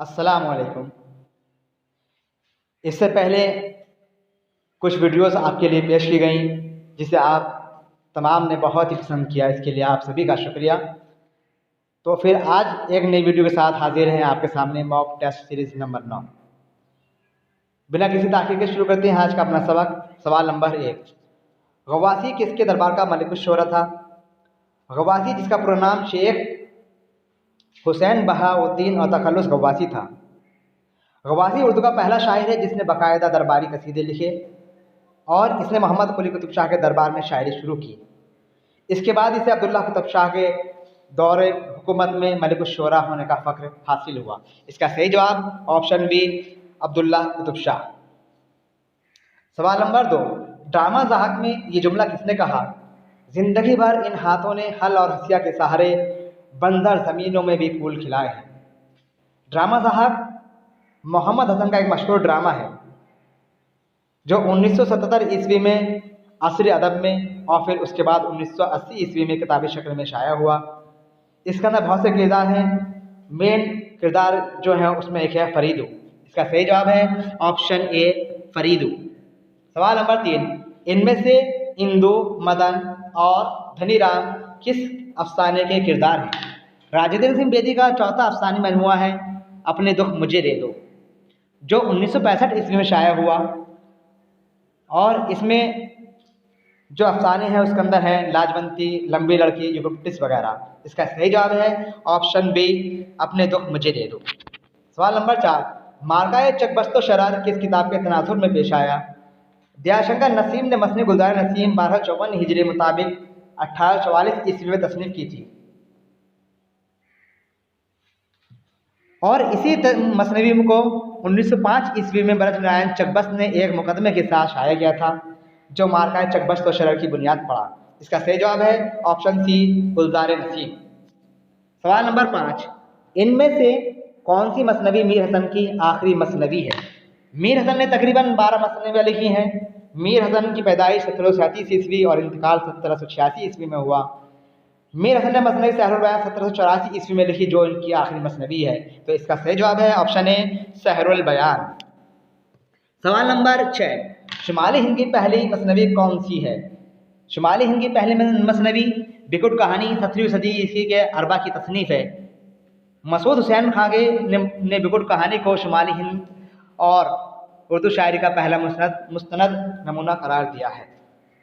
अस्सलाम वालेकुम। इससे पहले कुछ वीडियोस आपके लिए पेश की गई जिसे आप तमाम ने बहुत ही पसंद किया, इसके लिए आप सभी का शुक्रिया। तो फिर आज एक नई वीडियो के साथ हाजिर हैं आपके सामने मॉक टेस्ट सीरीज नंबर 9। बिना किसी ताख़ीर के शुरू करते हैं आज का अपना सबक। सवाल नंबर 1, गवासी किसके दरबार का मलिकुश शोरा था? गवासी जिसका पूरा नाम शेख हुसैन बहाउद्दीन और तखल्लुस गवासी था। गवासी उर्दू का पहला शायर है जिसने बाकायदा दरबारी कसीदे लिखे और इसने मोहम्मद कुली कुतुब शाह के दरबार में शायरी शुरू की। इसके बाद इसे अब्दुल्ला कुतुब शाह के दौरे हुकूमत में मलिकुश शोरा होने का फ़ख्र हासिल हुआ। इसका सही जवाब ऑप्शन बी, अब्दुल्ला कुतुब शाह। सवाल नंबर 2, ड्रामा ज़हाक में ये जुमला किसने कहा? जिंदगी भर इन हाथों ने हल और हसिया के सहारे बंजर ज़मीनों में भी फूल खिलाए हैं। ड्रामा ज़हाक मोहम्मद हसन का एक मशहूर ड्रामा है जो 1977 ईस्वी में असर अदब में और फिर उसके बाद 1980 ईस्वी में किताबी शक्ल में शाया हुआ। इसके अंदर बहुत से किरदार हैं। मेन किरदार जो है उसमें एक है फरीदू। इसका सही जवाब है ऑप्शन ए, फरीदू। सवाल नंबर 3, इनमें से इंदु, मदन और धनीराम किस अफसाने के किरदार हैं? राजेंद्र सिंह बेदी का चौथा अफसानी मजमुआ है अपने दुख मुझे दे दो, जो 1965 ईस्वी में शाया हुआ। और इसमें जो अफसाने हैं उसके अंदर हैं लाजवंती, लंबी लड़की, यूकलिप्टस वगैरह। इसका सही जवाब है ऑप्शन बी, अपने दुख मुझे दे दो। सवाल नंबर 4, मार्काए चकबस्तो शरार किस किताब के तनाजुर में पेश आया? दयाशंकर नसीम ने मसनी गुलजार नसीम 1254 हिजरी मुताबिक 1844 ईस्वी में तसनीफ की थी और इसी मसनवी को 1905 ईस्वी में ब्रज नारायण चकबस्त ने एक मुकदमे के साथ शाया गया था जो मार्काए चकबस्त और शरर की बुनियाद पड़ा। इसका सही जवाब है ऑप्शन सी, गुलजार नसीम। सवाल नंबर 5, इनमें से कौन सी मसनवी मीर हसन की आखिरी मसनवी है? मीर हसन ने तकरीबन 12 मसनवियाँ लिखी हैं। मीर हसन की पैदाइश 1737 ईस्वी और इंतकाल 1786 ईस्वी में हुआ। मीर हसन ने मसनवी सहरुल बयान 1784 ईस्वी में लिखी जो इनकी आखिरी मसनवी है। तो इसका सही जवाब है ऑप्शन ए, सहरुल बयान। सवाल नंबर 6, शुमाली हिंद की पहली मसनवी कौन सी है? शुमाली हिंद की पहली मसनवी बिकुट कहानी 17वीं सदी ईस्वी के अरबा की तसनीफ है। मसूद हुसैन खागे ने बिकुट कहानी को शुमाली हिंद और उर्दू शायरी का पहला मुस्तनद नमूना करार दिया है।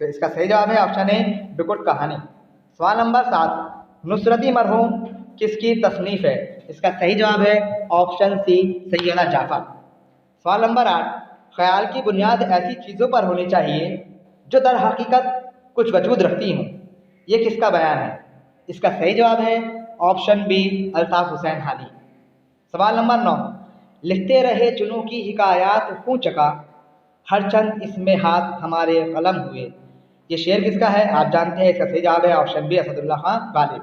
तो इसका सही जवाब है ऑप्शन ए, बिकुट कहानी। सवाल नंबर 7, नुसरती मरहूम किसकी तसनीफ है? इसका सही जवाब है ऑप्शन सी, सैयदा जाफर। सवाल नंबर 8, ख्याल की बुनियाद ऐसी चीज़ों पर होनी चाहिए जो दर हकीकत कुछ वजूद रखती हों, ये किसका बयान है? इसका सही जवाब है ऑप्शन बी, अल्ताफ हुसैन हाली। सवाल नंबर 9, लिखते रहे जुनू की हिकायात हूँ चका, हर चंद इसमें हाथ हमारे कलम हुए, ये शेर किसका है? आप जानते हैं। इसका सही जवाब है ऑप्शन बी, असदुल्ला खान गालिब।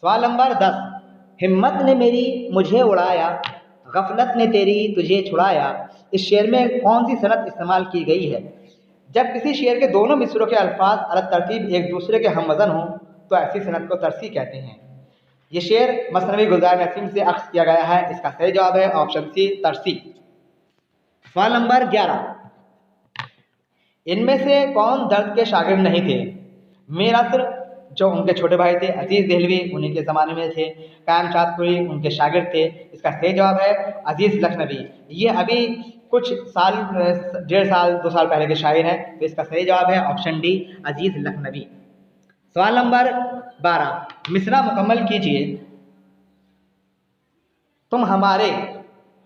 सवाल नंबर 10, हिम्मत ने मेरी मुझे उड़ाया, गफलत ने तेरी तुझे छुड़ाया, इस शेर में कौन सी सनत इस्तेमाल की गई है? जब किसी शेर के दोनों मिसरों के अल्फाज अलग तरतीब एक दूसरे के हमवजन हों तो ऐसी सनत को तरसी कहते हैं। ये शेर मसनवी गुलजार नसीम से अक्स किया गया है। इसका सही जवाब है ऑप्शन सी, तरसी। सवाल नंबर 11, इनमें से कौन दर्द के शागिर्द नहीं थे? मीर असर जो उनके छोटे भाई थे, अजीज़ देहलवी उन्हीं के ज़माने में थे, कायम चाँदपुरी उनके शागिर्द थे। इसका सही जवाब है अजीज़ लखनवी। ये अभी कुछ साल, 1.5 साल 2 साल पहले के शायर हैं। तो इसका सही जवाब है ऑप्शन डी, अजीज़ लखनवी। सवाल नंबर 12, मिसरा मुकम्मल कीजिए। तुम हमारे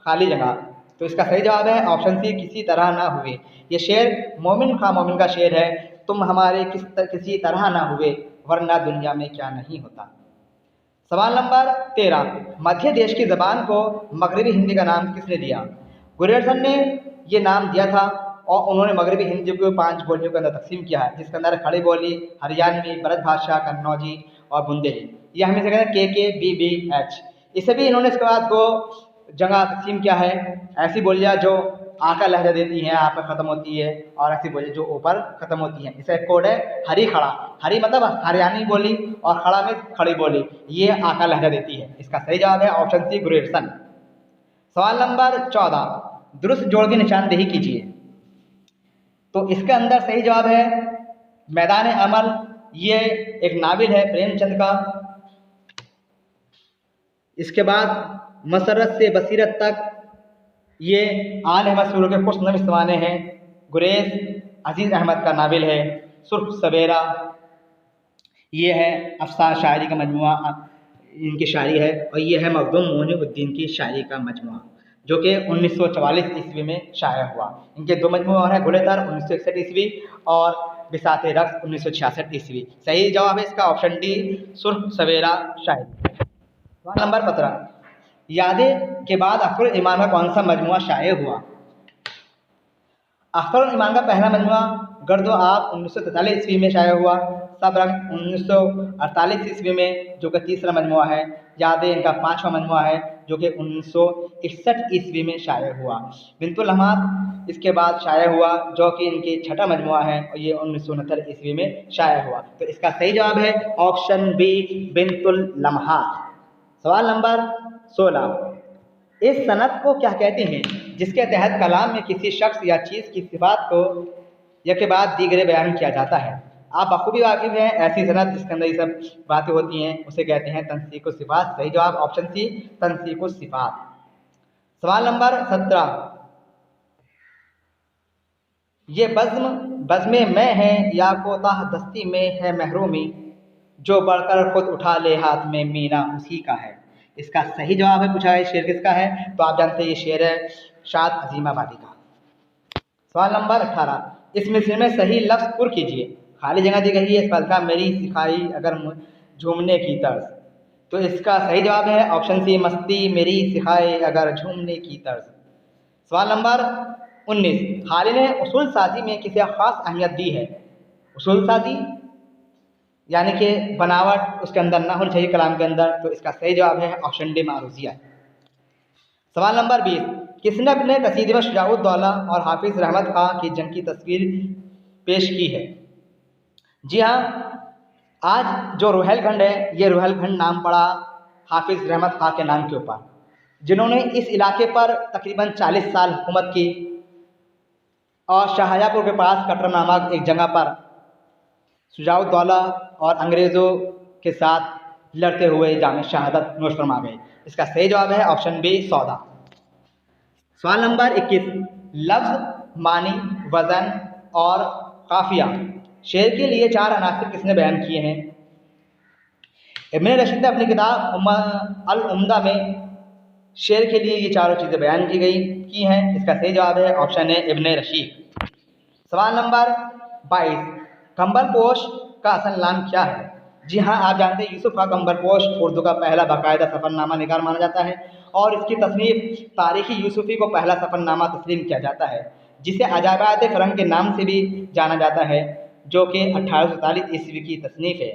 खाली जगह। तो इसका सही जवाब है ऑप्शन सी, किसी तरह ना हुए। ये शेर मोमिन खां मोमिन का शेर है। तुम हमारे किसी तरह ना हुए वरना दुनिया में क्या नहीं होता। सवाल नंबर 13, मध्य देश की ज़बान को मगरबी हिंदी का नाम किसने दिया? गुरियर्सन ने ये नाम दिया था और उन्होंने मगरबी हिंदी को 5 बोलियों के अंदर तकसीम किया है, जिसके अंदर खड़ी बोली, हरियाणवी, ब्रज भाषा, कन्नौजी और बुंदेली। ये हमें से कहते हैं KKBBH। इसे भी इन्होंने इसके बाद को जगह तकसीम किया है। ऐसी बोलियाँ जो आका लहजा देती हैं, आप पर ख़त्म होती है, और ऐसी बोली जो ऊपर ख़त्म होती हैं। इसका एक कोड है हरी खड़ा। हरी मतलब हरियाणी बोली और खड़ा में खड़ी बोली, ये आका लहजा देती है। इसका सही जवाब है ऑप्शन सी, गुरेरसन। सवाल नंबर 14, दुरुस्त जोड़ की निशानदेही कीजिए। तो इसके अंदर सही जवाब है मैदान अमल। ये एक नावल है प्रेमचंद का। इसके बाद मसरत से बसीरत तक, ये आन अहमद सूरों के खुशनम इस्वाने हैं। गुरेज अजीज़ अहमद का नावल है। सुर्ख सवेरा, ये है अफसाना शायरी का मजमुआ, इनकी शायरी है। और ये है मखदूम मोइनुद्दीन की शायरी का मजमुआ, जो कि 1944 ईस्वी में शाया हुआ। इनके दो मजमुए और हैं, गुलेतर 1961 ईस्वी और बिसात रक्स 1966 ईस्वी। सही जवाब है इसका ऑप्शन डी, सुर्ख सवेरा शायरी। सवाल नंबर 15, यादें के बाद अख्तरुल ईमान का कौन सा मजमुआ शाया हुआ? अख्तरुल ईमान का पहला मजमुआ गर्दो आप 1943 ईस्वी में शाया हुआ। सब रंग 1948 ईस्वी में, जो कि तीसरा मजमुआ है। यादें इनका पांचवा मजमुआ है, जो कि 1961 ईस्वी में शाया हुआ। बिंतुल लम्हात इसके बाद शाया हुआ, जो कि इनकी छठा मजमुआ है, और ये 1969 ईस्वी में शाया हुआ। तो इसका सही जवाब है ऑप्शन बी, बिंतुल लम्हात। सवाल नंबर 16, इस सनद को क्या कहते हैं जिसके तहत कलाम में किसी शख्स या चीज़ की सिफात को या के बाद दीगरे बयान किया जाता है? आप बखूबी वाकिफ हैं, ऐसी सनद जिसके अंदर ये सब बातें होती हैं उसे कहते हैं तनसीक सिफात। सही जवाब ऑप्शन सी, तनसीक सिफात। सवाल नंबर 17, ये बज़्म में है या कोताह दस्ती में है महरूमी, जो बढ़कर खुद उठा ले हाथ में मीना उसी का है। इसका सही जवाब है, पूछा है शेर किसका है, तो आप जानते हैं ये शेर है शाद अजीमाबादी का। सवाल नंबर 18, इस मिसरे में सही लफ्ज़ पुर कीजिए। खाली जगह दी गई है, इस पल का मेरी सिखाई अगर झूमने की तर्ज। तो इसका सही जवाब है ऑप्शन सी, मस्ती मेरी सिखाए अगर झूमने की तर्ज। सवाल नंबर 19, खाली ने उसूल साजी में किसे ख़ास अहमियत दी है? उसूल साजी यानी कि बनावट उसके अंदर ना होनी चाहिए कलाम के अंदर। तो इसका सही जवाब है ऑप्शन डी, मारूजिया। सवाल नंबर 20, किसने अपने कसीदे में शुजाउद्दौला और हाफिज़ रहमत खां की जंग की तस्वीर पेश की है? जी हाँ, आज जो रोहेलखंड है, ये रोहेलखंड नाम पड़ा हाफिज़ रहमत खां के नाम के ऊपर, जिन्होंने इस इलाके पर तकरीबन 40 साल हुकूमत की और शाहजहाँपुर के पास कटरा नामक एक जगह पर शुजाउद्दौला और अंग्रेज़ों के साथ लड़ते हुए जाम शहादत नोश फरमा गए। इसका सही जवाब है ऑप्शन बी, सौदा। सवाल नंबर 21, लफ्ज़, मानी, वज़न और काफिया शेर के लिए 4 अनासिर किसने बयान किए हैं? इब्न रशीद ने अपनी किताब अल उम्दा में शेर के लिए ये चारों चीज़ें बयान की हैं। इसका सही जवाब है ऑप्शन ए, इब्न रशीद। सवाल नंबर 22, कंबल पोश का असल नाम क्या है? जी हाँ, आप जानते हैं यूसुफ खां कंबल पोश उर्दू का पहला बाकायदा सफ़रनामा निगार माना जाता है और इसकी तसनीफ़ तारीख़ी यूसुफ़ी को पहला सफ़रनामा तस्लीम किया जाता है, जिसे अजाबात फ़रंग के नाम से भी जाना जाता है, जो कि 1847 ईस्वी की तसनीफ़ है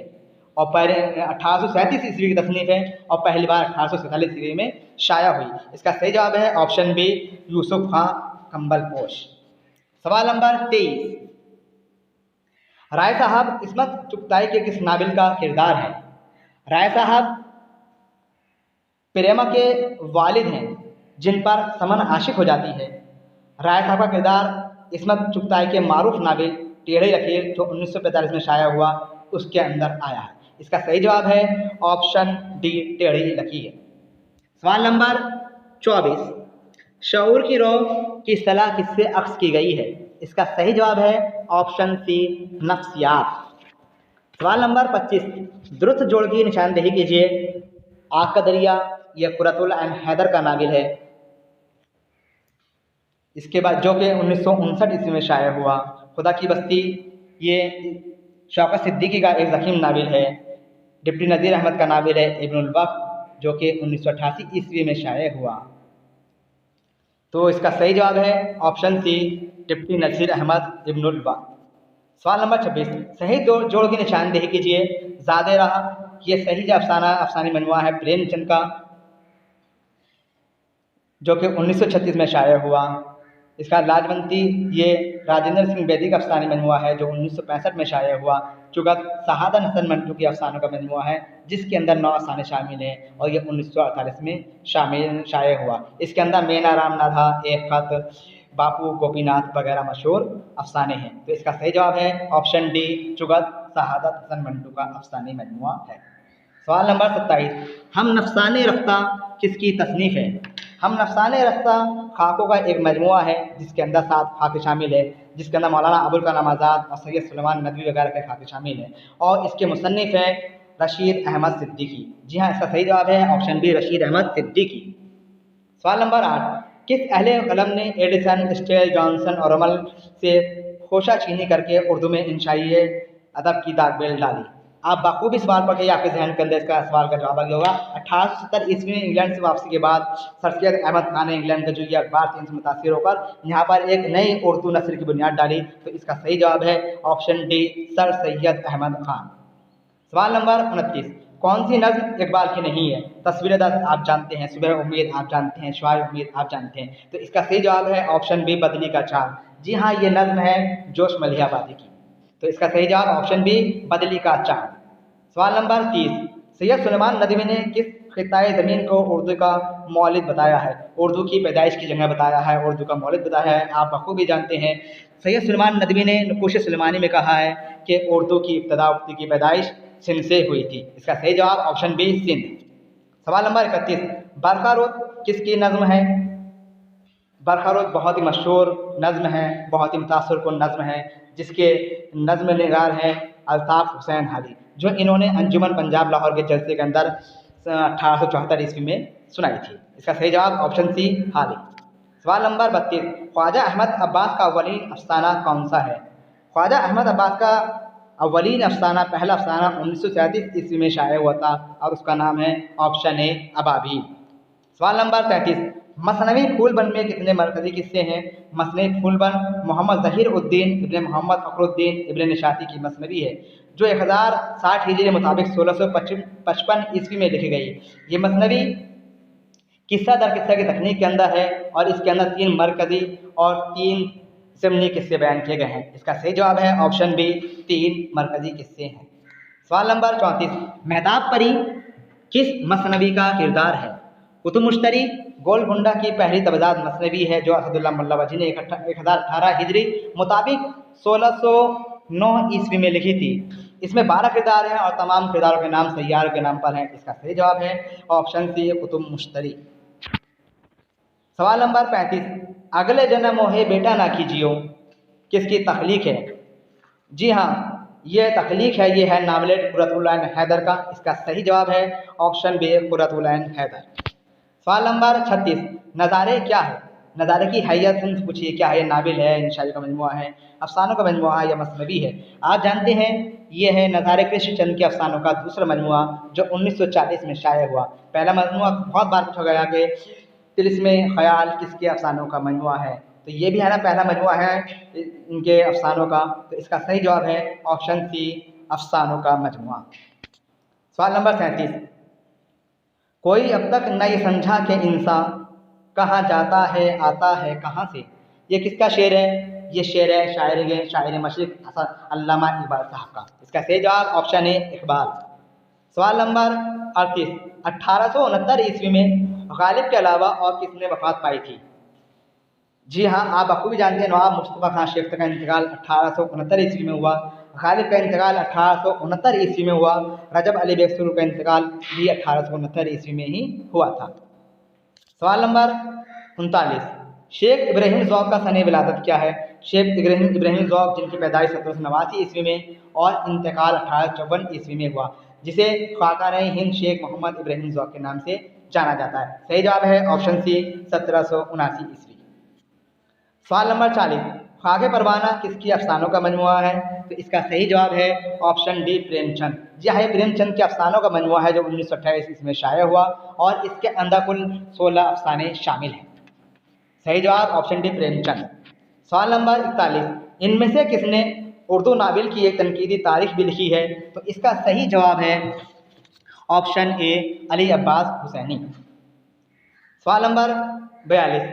और पहले 1837 ईस्वी की तसनीफ़ है और पहली बार 1847 ईस्वी में शाया हुई। इसका सही जवाब है ऑप्शन बी, यूसुफ खां कंबल पोश। सवाल नंबर 23, राय साहब इस्मत चुगताई के किस नावल का किरदार है? राय साहब प्रेमा के वालिद हैं जिन पर समन आशिक हो जाती है। राय साहब का किरदार इस्मत चुगताई के मारूफ नावल टेढ़ी लकीर जो 1945 में शाया हुआ उसके अंदर आया है। इसका सही जवाब है ऑप्शन डी, टेढ़ी लकीर। सवाल नंबर 24, शऊर की रो की सलाह किससे अक्स की गई है? इसका सही जवाब है ऑप्शन सी, नफ्सियात। सवाल नंबर 25, दुरुस्त जोड़ की निशानदेही कीजिए। आग का दरिया यह कुरतुल ऐन हैदर का नावल है। इसके बाद जो कि 1959 ईस्वी में शाया हुआ। खुदा की बस्ती ये शौकत सिद्दीकी का एक ज़ख़ीम नावल है। डिप्टी नज़ीर अहमद का नावल है इब्नुल वक़्त, जो कि 1988 ईस्वी में शाया हुआ। तो इसका सही जवाब है ऑप्शन सी, डिप्टी नज़ीर अहमद इब्नुल वक़्त। सवाल नंबर 26, सही जोड़ की निशानदेही कीजिए। ज़ादे राह ये सही अफसानी मजमुआ है प्रेमचंद का, जो कि 1936 में शाया हुआ। इसका लाजवंती ये राजेंद्र सिंह बेदी का अफसानी मजमुआ है जो 1965 में शाया हुआ। चुगत शहादत हसन मंटू के अफसानों का मजमुआ है जिसके अंदर 9 अफसाने शामिल हैं और ये 1948 में शाया हुआ। इसके अंदर मेना राम नाथा, एक खत, बापू गोपीनाथ वगैरह मशहूर अफसाने हैं। तो इसका सही जवाब है ऑप्शन डी, चुगत शहादत हसन मंटू का अफसानी मजमुआ है। सवाल नंबर 27, हम नफसाने रफ्ता किसकी तसनीफ़ है? हम नफसाने रफ्ता खाकों का एक मजमुआ है जिसके अंदर 7 खाके शामिल है, जिसके अंदर मौलाना अबुल कलाम आज़ाद और सैयद सुलेमान नदवी वगैरह के खाके शामिल हैं और इसके मुसन्निफ़ हैं रशीद अहमद सिद्दीकी। जी हाँ, इसका सही जवाब है ऑप्शन बी, रशीद अहमद सिद्दीकी। सवाल नंबर 8, किस अहले कलम ने एडिसन, स्टेल, जॉनसन और रमल से खोशा चीनी करके उर्दू में इंशाई अदब की दागबेल डाली? आप बखूबी सवाल पढ़ के आपके जहन के अंदर इसका सवाल का जवाब आ गया होगा। 1870 ईस्वी में इंग्लैंड से वापसी के बाद सर सैयद अहमद खान ने इंग्लैंड के जो ये अखबार थे इनसे मुतासिर होकर यहाँ पर एक नई उर्दू नस्ल की बुनियाद डाली। तो इसका सही जवाब है option D, sir Syed Ahmad Khan. सवाल नंबर 29, कौन सी नज़्म इकबाल की नहीं है? तस्वीर दस्त आप जानते हैं, सुबह उम्मीद आप जानते हैं, शुआए उम्मीद आप जानते हैं। तो इसका सही जवाब है ऑप्शन बी, बदली का चाँद। जी हाँ, ये नज़्म है जोश मलिहाबादी की। तो इसका सही जवाब ऑप्शन बी, बदली का चाँद। सवाल नंबर 30, सैयद सुलेमान नदवी ने किस खित्ताए ज़मीन को उर्दू का मौलिद बताया है? उर्दू की पैदाइश की जगह बताया है, उर्दू का मौलिद बताया है। आप बखूबी जानते हैं सैयद सुलेमान नदवी ने नक़ूश सुलेमानी में कहा है कि उर्दू की इब्तदा की पैदाइश सिंध से हुई थी। इसका सही जवाब ऑप्शन बी, सिंध। सवाल नंबर 31, बरखा रोज़ किसकी नज़्म है? बरखा रोज़ बहुत ही मशहूर नज़्म है, बहुत ही मुतासिर कुन नज़्म है जिसके नज़्म निगार हैं अल्ताफ़ हुसैन हाली, जो इन्होंने अंजुमन पंजाब लाहौर के जलसे के अंदर 1874 ईस्वी में सुनाई थी। इसका सही जवाब ऑप्शन सी, हाली। सवाल नंबर 32, ख्वाजा अहमद अब्बास का अव्वलीन अफसाना कौन सा है? ख्वाजा अहमद अब्बास का अव्वलीन अफसाना, पहला अफसाना 1937 ईस्वी में शाया हुआ था और उसका नाम है ऑप्शन ए, अबाबील। सवाल नंबर 33, मसनवी फूलबन में कितने मरकज़ी किस्से हैं? मसनवी फूलबन मोहम्मद ज़हीर उद्दीन इब्न मोहम्मद फ़खरुद्दीन इब्न निशाती की मसनवी है जो 1060 हिजरी के मुताबिक 1655 ईस्वी में लिखी गई। ये मसनवी किस्सा दर किस्सा की तकनीक के अंदर है और इसके अंदर 3 मरकज़ी और 3 ज़मनी किस्से बयान किए गए हैं। इसका सही जवाब है ऑप्शन बी, 3 मरकज़ी किस्से हैं। सवाल नंबर 34, मेहताब परी किस मसनवी का किरदार है? कुतुब मुश्तरी गोलकुंडा की पहली तबदात मसनवी है जो असदुल्लाह मुल्लावजी ने 1018 हिजरी मुताबिक 1609 ईस्वी में लिखी थी। इसमें 12 किरदार हैं और तमाम किरदारों के नाम सैयार के नाम पर हैं। इसका सही जवाब है ऑप्शन सी, कुतुब मुश्तरी। सवाल नंबर 35, अगले जन्म मोहे बेटा ना कीजियो किसकी तख्लीक है? जी हाँ, ये तख्लीक है, ये है नावलेट कुर्रतुल ऐन हैदर का। इसका सही जवाब है ऑप्शन बी, कुर्रतुल ऐन हैदर। सवाल नंबर 36, नज़ारे क्या है? नज़ारे की हैयत से पूछिए क्या है? नाविल है, इंशाई का मजमुआ है, अफसानों का मजमुआ है या मसनवी है? आप जानते हैं ये है नज़ारे कृष्णचंद के अफसानों का दूसरा मजमुआ जो 1940 में शाया हुआ। पहला मजमुआ बहुत बार पूछा गया कि तिलिस्मे ख्याल किसके अफसानों का मजमुआ है, तो ये भी है ना पहला मजमुआ है इनके अफसानों का। तो इसका सही जवाब है ऑप्शन सी, अफसानों का मजमुआ। सवाल नंबर 37, कोई अब तक न ये समझा कि इंसान कहाँ जाता है आता है कहाँ से? ये किसका शेर है? ये शेर है शायर मशरिक़ अल्लामा इकबाल साहब का। इसका सही जवाब ऑप्शन ए, इकबाल। सवाल नंबर 38, 1869 ईस्वी में गालिब के अलावा और किसने वफ़ात पाई थी? जी हाँ, आप बखूबी जानते हैं नवाब मुस्तफ़ा खान शेख का इंतकाल 1869 ईस्वी में हुआ। गालिब का इंतकाल 1869 ईस्वी में हुआ। रजब अली बेगसूर का इंतकाल भी 1869 ईस्वी में ही हुआ था। सवाल नंबर 39, शेख इब्राहिम ज़ौक़ का सने विलादत क्या है? शेख इब्राहिम ज़ौक़ जिनकी पैदाइश 1789 ईस्वी में और इंतकाल 1854 ईस्वी में हुआ, जिसे ख़ाक़ान हिंद शेख मोहम्मद इब्राहिम ज़ौक़ के नाम से जाना जाता है। सही जवाब है ऑप्शन सी, 1779 ईस्वी। सवाल नंबर 40, खाके परवाना किसकी अफसानों का मजमुआ है? तो इसका सही जवाब है ऑप्शन डी, प्रेमचंद। जी हाँ, प्रेमचंद के अफसानों का मजमुआ है जो 1928 ईस्वी में शाया हुआ और इसके अंदर कुल 16 अफसाने शामिल हैं। सही जवाब ऑप्शन डी, प्रेमचंद। सवाल नंबर 41, इनमें से किसने उर्दू नावल की एक तनकीदी तारीख भी लिखी है? तो इसका सही जवाब है ऑप्शन ए, अली अब्बास हुसैनी। सवाल नंबर 42,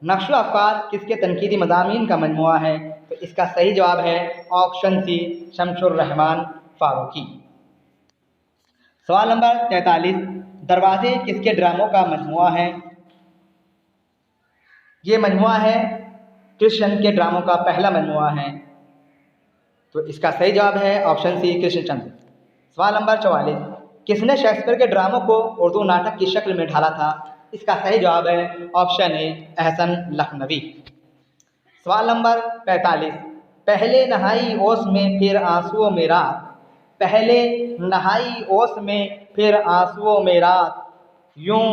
नक्श अफ़कार किसके तनकीदी मज़ामीन का मजमुआ है? तो इसका सही जवाब है ऑप्शन सी, शमसुर रहमान फ़ारूकी। सवाल नंबर 43, दरवाज़े किसके ड्रामों का मजमुआ है? ये मजमुआ है कृष्ण के ड्रामों का पहला मजमुआ है। तो इसका सही जवाब है ऑप्शन सी, कृष्णचंद्र। सवाल नंबर 44, किसने शेक्सपियर के ड्रामों को उर्दू नाटक की शक्ल में ढाला था? इसका सही जवाब है ऑप्शन ए, एहसन लखनवी। सवाल नंबर 45, पहले नहाई ओस में फिर आंसुओं में रात, पहले नहाई ओस में फिर आंसुओं में रात, यूं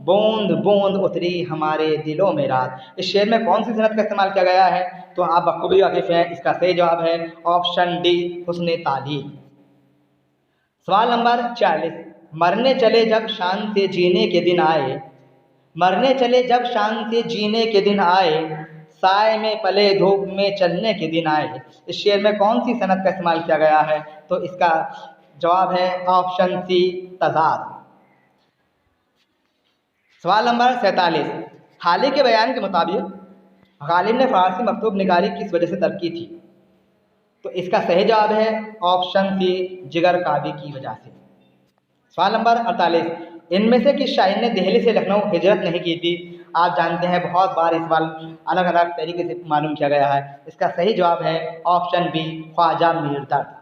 बूंद बूंद उतरी हमारे दिलों में रात। इस शेर में कौन सी सनत का इस्तेमाल किया गया है? तो आप बखूबी वाकिफ हैं। इसका सही जवाब है ऑप्शन डी, हुस्न तालीम। सवाल नंबर 40, मरने चले जब शान से जीने के दिन आए, मरने चले जब शान से जीने के दिन आए, साए में पले धूप में चलने के दिन आए। इस शेर में कौन सी सनत का इस्तेमाल किया गया है? तो इसका जवाब है ऑप्शन सी, तज़ाद। सवाल नंबर 47, हाल के बयान के मुताबिक गालिब ने फ़ारसी मकतूब निगारी किस वजह से तरक की थी? तो इसका सही जवाब है ऑप्शन सी, जिगर काबी की वजह से। सवाल नंबर 48, इनमें से किस शायर ने दिल्ली से लखनऊ हिजरत नहीं की थी? आप जानते हैं बहुत बार इस सवाल अलग अलग तरीके से मालूम किया गया है। इसका सही जवाब है ऑप्शन बी, ख्वाजा मीर दर्द।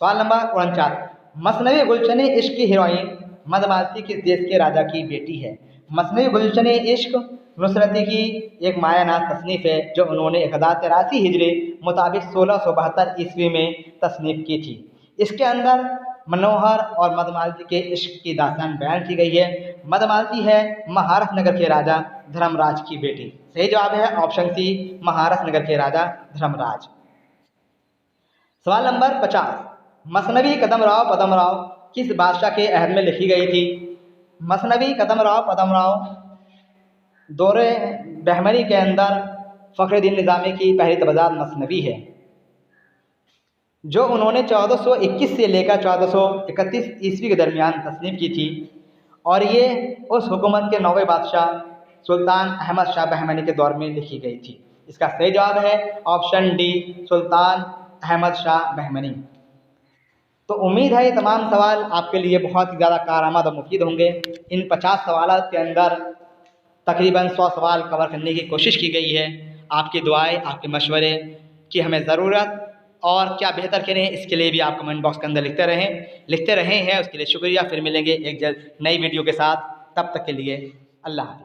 सवाल नंबर 49, मसनवी गुलशन इश्क की हीरोइन मधमालती किस देश के राजा की बेटी है? मसनवी गुलशन इश्क नुसरती की एक मायानात तसनीफ़ है जो उन्होंने 1083 हिजरी मुताबिक 1672 ईस्वी में तसनीफ़ की थी। इसके अंदर मनोहर और मधमालती के इश्क की दास्तान बयान की गई है। मधमालती है महारथ नगर के राजा धर्मराज की बेटी। सही जवाब है ऑप्शन सी, महारथ नगर के राजा धर्मराज। सवाल नंबर 50, मसनवी कदमराव पदमराव किस बादशाह के अहद में लिखी गई थी? मसनवी कदमराव पदमराव दौरे बहमनी के अंदर फ़खरुद्दीन निज़ामी की पहली तबदात मसनवी है जो उन्होंने 1421 से लेकर 1431 ईस्वी के दरमियान तस्नीफ़ की थी, और ये उस हुकूमत के 9वें बादशाह सुल्तान अहमद शाह बहमनी के दौर में लिखी गई थी। इसका सही जवाब है ऑप्शन डी, सुल्तान अहमद शाह बहमनी। तो उम्मीद है ये तमाम सवाल आपके लिए बहुत ही ज़्यादा कारआमद और मुफीद होंगे। इन 50 सवाल के अंदर तकरीबन 100 सवाल कवर करने की कोशिश की गई है। आपकी दुआएं, आपके मशवरे की हमें ज़रूरत, और क्या बेहतर करें इसके लिए भी आप कमेंट बॉक्स के अंदर लिखते रहे हैं। उसके लिए शुक्रिया। फिर मिलेंगे एक जल्द नई वीडियो के साथ। तब तक के लिए अल्लाह हाफ़िज़।